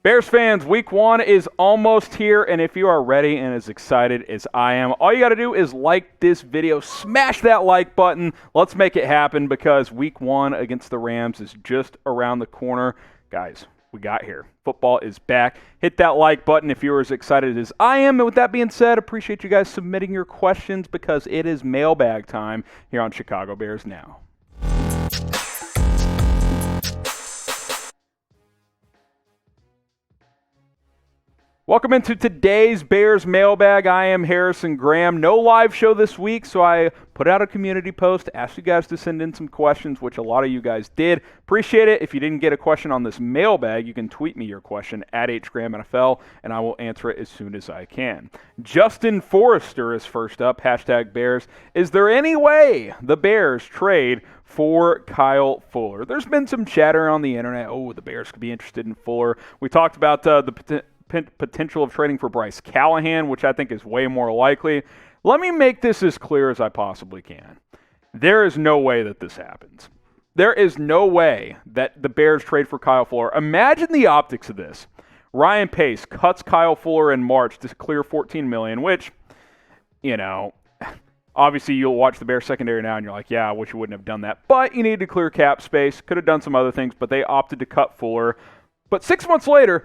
Bears fans, week 1 is almost here, and if you are ready and as excited as I am, all you got to do is like this video, smash that like button. Let's make it happen because week 1 against the Rams is just around the corner. Guys, we got here. Football is back. Hit that like button if you're as excited as I am. And with that being said, appreciate you guys submitting your questions because it is mailbag time here on Chicago Bears Now. Welcome into today's Bears mailbag. I am Harrison Graham. No live show this week, so I put out a community post to ask you guys to send in some questions, which a lot of you guys did. Appreciate it. If you didn't get a question on this mailbag, you can tweet me your question at HGrahamNFL, and I will answer it as soon as I can. Justin Forrester is first up, hashtag Bears. Is there any way the Bears trade for Kyle Fuller? There's been some chatter on the internet. Oh, the Bears could be interested in Fuller. We talked about the potential of trading for Bryce Callahan, which I think is way more likely. Let me make this as clear as I possibly can. There is no way that this happens. There is no way that the Bears trade for Kyle Fuller. Imagine the optics of this. Ryan Pace cuts Kyle Fuller in March to clear $14 million, which, you know, obviously you'll watch the Bears secondary now and you're like, yeah, I wish you wouldn't have done that. But you needed to clear cap space. Could have done some other things, but they opted to cut Fuller. But 6 months later,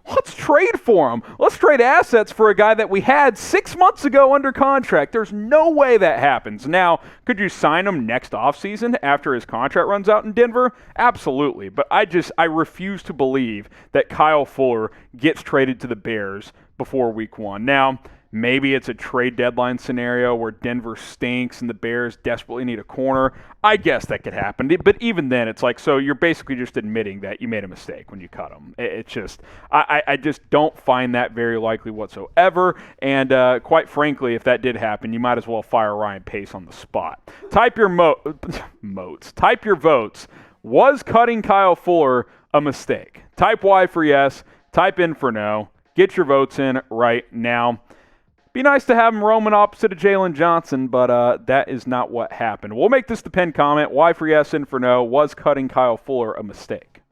let's trade for him. Let's trade assets for a guy that we had 6 months ago under contract. There's no way that happens. Now, could you sign him next offseason after his contract runs out in Denver? Absolutely. But I refuse to believe that Kyle Fuller gets traded to the Bears before week 1. Now, maybe it's a trade deadline scenario where Denver stinks and the Bears desperately need a corner. I guess that could happen. But even then, it's like, so you're basically just admitting that you made a mistake when you cut him. It's just, I just don't find that very likely whatsoever. And quite frankly, if that did happen, you might as well fire Ryan Pace on the spot. Type your Type your votes. Was cutting Kyle Fuller a mistake? Type Y for yes. Type in for no. Get your votes in right now. Be nice to have him roaming opposite of Jalen Johnson, but that is not what happened. We'll make this the pinned comment. Y for yes and for no. Was cutting Kyle Fuller a mistake?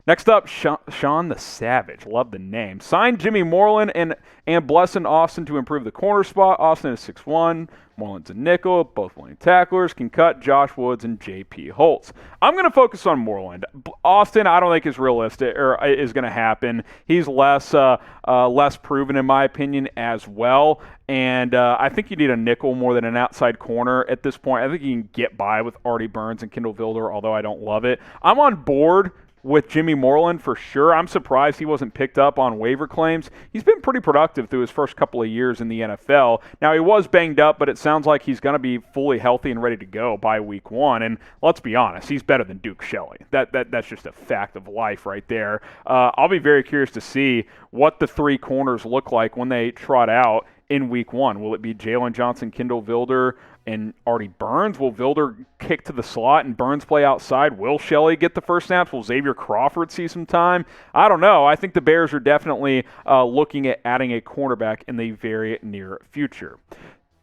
Next up, Sean the Savage. Love the name. Signed Jimmy Moreland and Blesson Austin to improve the corner spot. Austin is 6'1". Moreland's a nickel. Both willing tacklers. Can cut Josh Woods and J.P. Holtz. I'm going to focus on Moreland. Austin, I don't think is realistic or is going to happen. He's less proven in my opinion as well. And I think you need a nickel more than an outside corner at this point. I think you can get by with Artie Burns and Kendall Vilder, although I don't love it. I'm on board with Jimmy Moreland for sure. I'm surprised he wasn't picked up on waiver claims. He's been pretty productive through his first couple of years in the NFL. Now, he was banged up, but it sounds like he's going to be fully healthy and ready to go by week 1. And let's be honest, he's better than Duke Shelley. That's just a fact of life right there. I'll be very curious to see what the three corners look like when they trot out in week 1. Will it be Jalen Johnson, Kendall Vilder, and Artie Burns? Will Vilder kick to the slot and Burns play outside? Will Shelley get the first snaps? Will Xavier Crawford see some time? I don't know. I think the Bears are definitely looking at adding a cornerback in the very near future.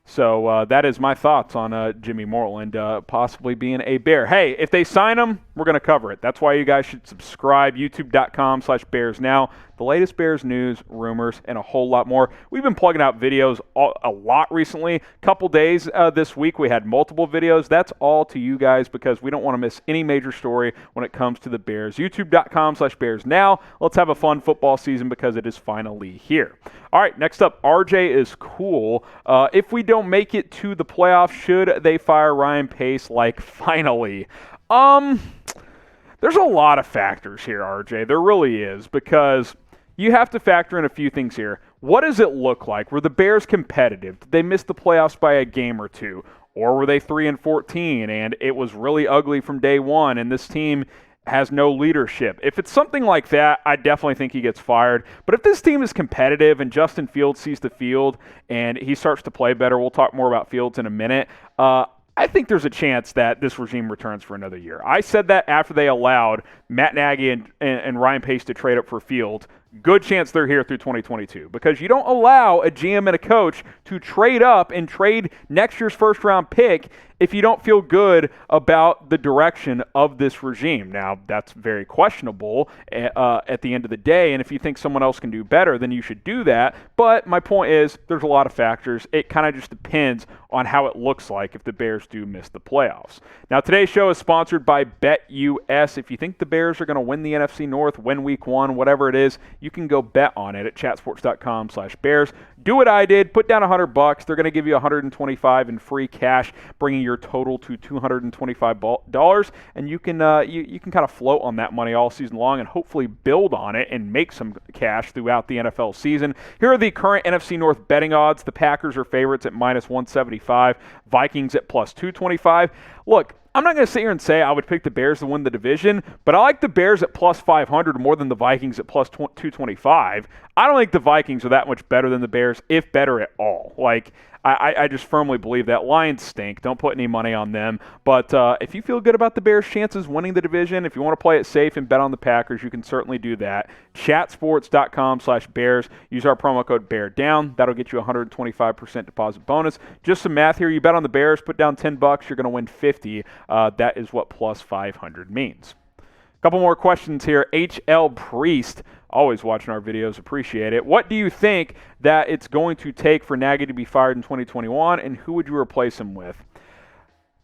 So that is my thoughts on Jimmy Moreland possibly being a Bear. Hey, if they sign him, we're going to cover it. That's why you guys should subscribe, youtube.com/BearsNow. The latest Bears news, rumors, and a whole lot more. We've been plugging out videos a lot recently. Couple days this week, we had multiple videos. That's all to you guys because we don't want to miss any major story when it comes to the Bears. youtube.com/BearsNow. Let's have a fun football season because it is finally here. All right, next up, RJ is cool. If we don't make it to the playoffs, should they fire Ryan Pace? Like, finally. There's a lot of factors here, RJ. There really is, because you have to factor in a few things here. What does it look like? Were the Bears competitive? Did they miss the playoffs by a game or two? Or were they 3-14 and it was really ugly from day one and this team has no leadership? If it's something like that, I definitely think he gets fired. But if this team is competitive and Justin Fields sees the field and he starts to play better, we'll talk more about Fields in a minute, I think there's a chance that this regime returns for another year. I said that after they allowed Matt Nagy and Ryan Pace to trade up for Fields good chance they're here through 2022, because you don't allow a GM and a coach to trade up and trade next year's first-round pick if you don't feel good about the direction of this regime. Now, that's very questionable at the end of the day, and if you think someone else can do better, then you should do that. But my point is, there's a lot of factors. It kind of just depends on how it looks like if the Bears do miss the playoffs. Now, today's show is sponsored by BetUS. If you think the Bears are going to win the NFC North, win Week 1, whatever it is, you can go bet on it at chatsports.com/Bears. Do what I did. Put down $100. They're going to give you $125 in free cash, bringing your total to $225, and you can kind of float on that money all season long and hopefully build on it and make some cash throughout the NFL season. Here are the current NFC North betting odds. The Packers are favorites at -175, Vikings at +225. Look, I'm not going to sit here and say I would pick the Bears to win the division, but I like the Bears at +500 more than the Vikings at +225. I don't think the Vikings are that much better than the Bears, if better at all. Like, I just firmly believe that. Lions stink. Don't put any money on them. But if you feel good about the Bears' chances winning the division, if you want to play it safe and bet on the Packers, you can certainly do that. Chatsports.com/Bears. Use our promo code BEARDOWN. That'll get you a 125% deposit bonus. Just some math here. You bet on the Bears, put down $10, you're going to win 50. That is what +500 means. A couple more questions here. HL Priest, always watching our videos, appreciate it. What do you think that it's going to take for Nagy to be fired in 2021, and who would you replace him with?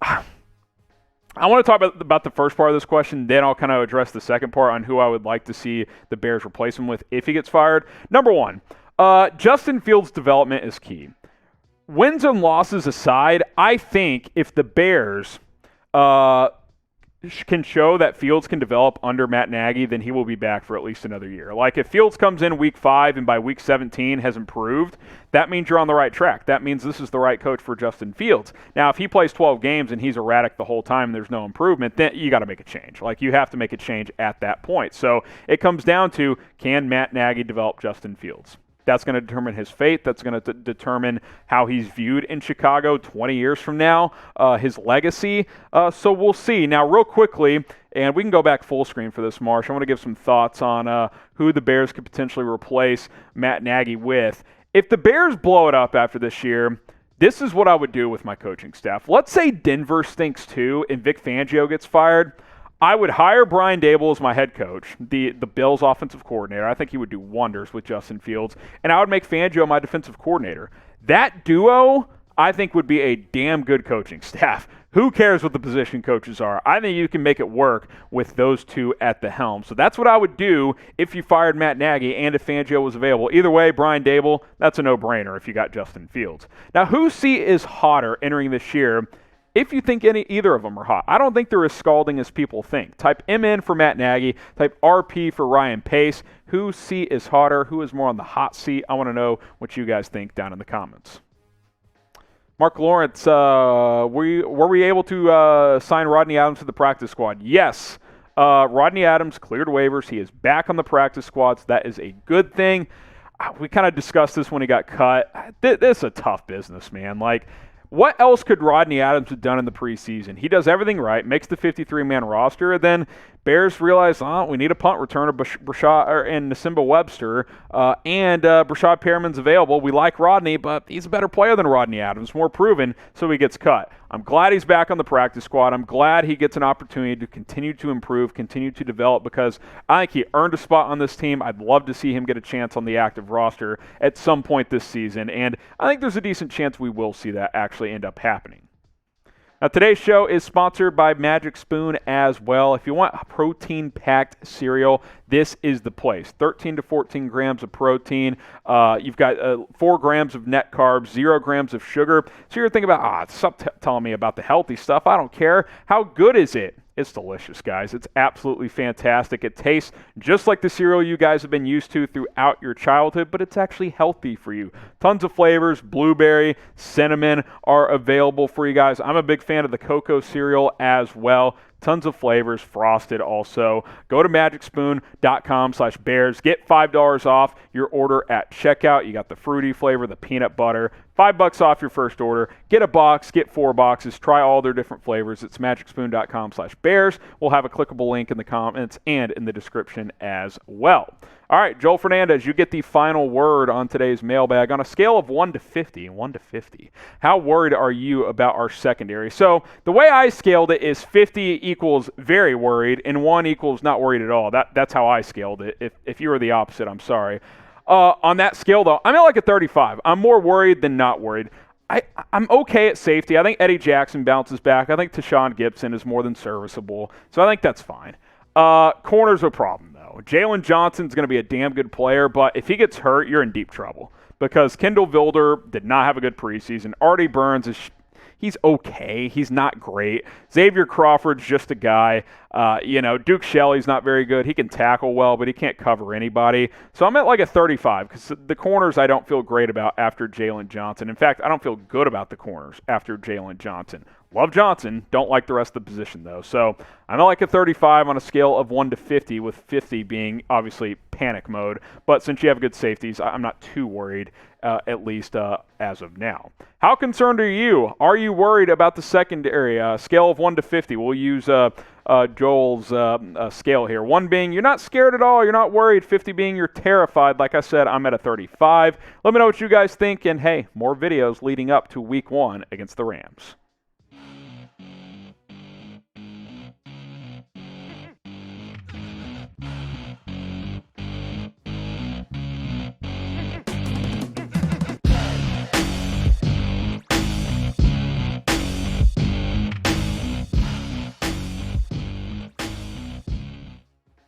I want to talk about the first part of this question, then I'll kind of address the second part on who I would like to see the Bears replace him with if he gets fired. Number one, Justin Fields' development is key. Wins and losses aside, I think if the Bears can show that Fields can develop under Matt Nagy, then he will be back for at least another year. Like, if Fields comes in week 5 and by week 17 has improved, that means you're on the right track. That means this is the right coach for Justin Fields. Now, if he plays 12 games and he's erratic the whole time and there's no improvement, then you got to make a change. Like, you have to make a change at that point. So it comes down to, can Matt Nagy develop Justin Fields? That's going to determine his fate. That's going to determine how he's viewed in Chicago 20 years from now, his legacy. So we'll see. Now, real quickly, and we can go back full screen for this, Marsh. I want to give some thoughts on who the Bears could potentially replace Matt Nagy with. If the Bears blow it up after this year, this is what I would do with my coaching staff. Let's say Denver stinks too and Vic Fangio gets fired. I would hire Brian Daboll as my head coach, the Bills' offensive coordinator. I think he would do wonders with Justin Fields. And I would make Fangio my defensive coordinator. That duo, I think, would be a damn good coaching staff. Who cares what the position coaches are? I think you can make it work with those two at the helm. So that's what I would do if you fired Matt Nagy and if Fangio was available. Either way, Brian Daboll, that's a no-brainer if you got Justin Fields. Now, whose seat is hotter entering this year? If you think either of them are hot, I don't think they're as scalding as people think. Type MN for Matt Nagy, type RP for Ryan Pace. Whose seat is hotter? Who is more on the hot seat? I want to know what you guys think down in the comments. Mark Lawrence, were we able to sign Rodney Adams to the practice squad? Yes. Rodney Adams cleared waivers. He is back on the practice squad, so that is a good thing. We kind of discussed this when he got cut. This is a tough business, man. Like, what else could Rodney Adams have done in the preseason? He does everything right, makes the 53-man roster, and then Bears realize, we need a punt returner, and Nasimba Webster, and Brashad Perriman's available. We like Rodney, but he's a better player than Rodney Adams, more proven, so he gets cut. I'm glad he's back on the practice squad. I'm glad he gets an opportunity to continue to improve, continue to develop, because I think he earned a spot on this team. I'd love to see him get a chance on the active roster at some point this season, and I think there's a decent chance we will see that actually end up happening. Now, today's show is sponsored by Magic Spoon as well. If you want a protein-packed cereal, this is the place. 13 to 14 grams of protein. You've got 4 grams of net carbs, 0 grams of sugar. So you're thinking about, stop telling me about the healthy stuff. I don't care. How good is it? It's delicious, guys. It's absolutely fantastic. It tastes just like the cereal you guys have been used to throughout your childhood, but it's actually healthy for you. Tons of flavors. Blueberry, cinnamon are available for you guys. I'm a big fan of the cocoa cereal as well. Tons of flavors, frosted also. Go to magicspoon.com/bears. Get $5 off your order at checkout. You got the fruity flavor, the peanut butter. $5 off your first order. Get a box, get 4 boxes. Try all their different flavors. It's magicspoon.com/bears. We'll have a clickable link in the comments and in the description as well. All right, Joel Fernandez, you get the final word on today's mailbag. On a scale of 1 to 50, how worried are you about our secondary? So the way I scaled it is 50 equals very worried and 1 equals not worried at all. That's how I scaled it. If you were the opposite, I'm sorry. On that scale, though, I'm at like a 35. I'm more worried than not worried. I'm okay at safety. I think Eddie Jackson bounces back. I think Tashawn Gibson is more than serviceable. So I think that's fine. Corner's a problem, though. Jalen Johnson's going to be a damn good player, but if he gets hurt, you're in deep trouble because Kendall Vilder did not have a good preseason. Artie Burns he's okay. He's not great. Xavier Crawford's just a guy. Duke Shelley's not very good. He can tackle well, but he can't cover anybody. So I'm at like a 35 because the corners I don't feel great about after Jalen Johnson. In fact, I don't feel good about the corners after Jalen Johnson. Love Johnson. Don't like the rest of the position, though. So I'm at like a 35 on a scale of 1 to 50, with 50 being obviously panic mode. But since you have good safeties, I'm not too worried, at least as of now. How concerned are you? Are you worried about the secondary? Scale of 1 to 50. We'll use Joel's scale here. 1 being you're not scared at all, you're not worried. 50 being you're terrified. Like I said, I'm at a 35. Let me know what you guys think. And, hey, more videos leading up to Week 1 against the Rams.